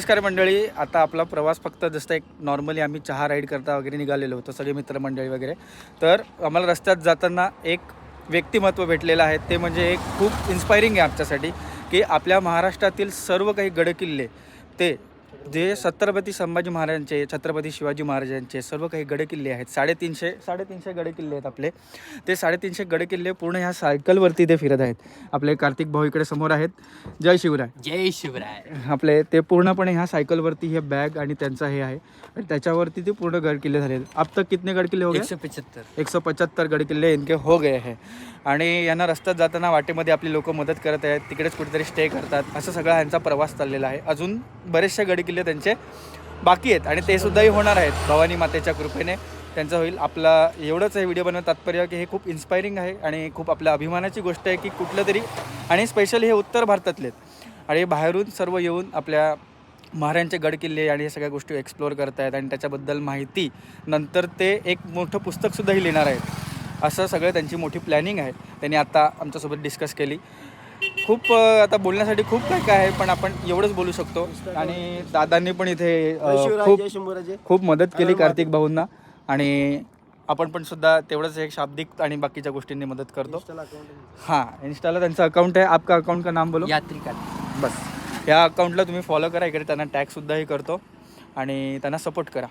नमस्कार मंडळी. आता आपला प्रवास फक्त जसं एक नॉर्मली आम्ही चहा राईड करता वगैरे निघालेलो होतो सगळे मित्रमंडळी वगैरे. तर आम्हाला रस्त्यात जाताना एक व्यक्तिमत्व भेटलेलं आहे, ते म्हणजे एक खूप इन्स्पायरिंग आहे आमच्यासाठी की आपल्या महाराष्ट्रातील सर्व काही गडकिल्ले ते जे छत्रपती संभाजी महाराजांचे, छत्रपती शिवाजी महाराजांचे सर्व काही गडकिल्ले आहेत, साडेतीनशे गडकिल्ले आहेत आपले. ते 350 गडकिल्ले पूर्ण ह्या सायकलवरती ते फिरत आहेत. आपले कार्तिक भाऊ इकडे समोर आहेत. जय शिवराय. जय शिवराय. आपले ते पूर्णपणे ह्या सायकलवरती हे बॅग आणि त्यांचा हे आहे आणि त्याच्यावरती ते पूर्ण गडकिल्ले झाले. अब तक कितने गडकिल्ले हो गए? 175 गडकिल्ले इनके हो गए हैं. आणि यांना रस्त्यात जाताना वाटेमध्ये आपली लोक मदत करत आहेत, तिकडेच कुठेतरी स्टे करतात. असं सगळा ह्यांचा प्रवास चाललेला आहे. अजून बरेचसे गडकिल्ले त्यांचे बाकी आहेत आणि ते सुद्धाही होणार आहेत भवानी मातेच्या कृपेने. त्यांचं होईल. आपला एवढंच हे व्हिडिओ बनवण्यात तात्पर्य की हे खूप इन्स्पायरिंग आहे आणि खूप आपल्या अभिमानाची गोष्ट आहे की कुठलं तरी, आणि स्पेशली हे उत्तर भारतातले आहेत आणि बाहेरून सर्व येऊन आपल्या महाराजांचे गडकिल्ले आणि हे सगळ्या गोष्टी एक्सप्लोअर करत आहेत आणि त्याच्याबद्दल माहिती नंतर ते एक मोठं पुस्तकसुद्धाही लिहिणार आहेत. असं सगळं त्यांची मोठी प्लॅनिंग आहे. त्यांनी आता आमच्यासोबत डिस्कस केली. खूप आता बोलण्यासाठी खूप काय आहे, पण आपण एवढंच बोलू शकतो. आणि दादांनी पण इथे खूप मदत केली कार्तिक भाऊंना आणि आपण पण सुद्धा तेवढंच एक शाब्दिक आणि बाकीच्या गोष्टींनी मदत करतो. हां, इंस्टाला त्यांचं अकाउंट आहे. आपका अकाउंट का नाम बोलो? यात्रिका. बस या अकाउंटला तुम्ही फॉलो करा. इकडे त्यांना टॅगसुद्धाही करतो आणि त्यांना सपोर्ट करा.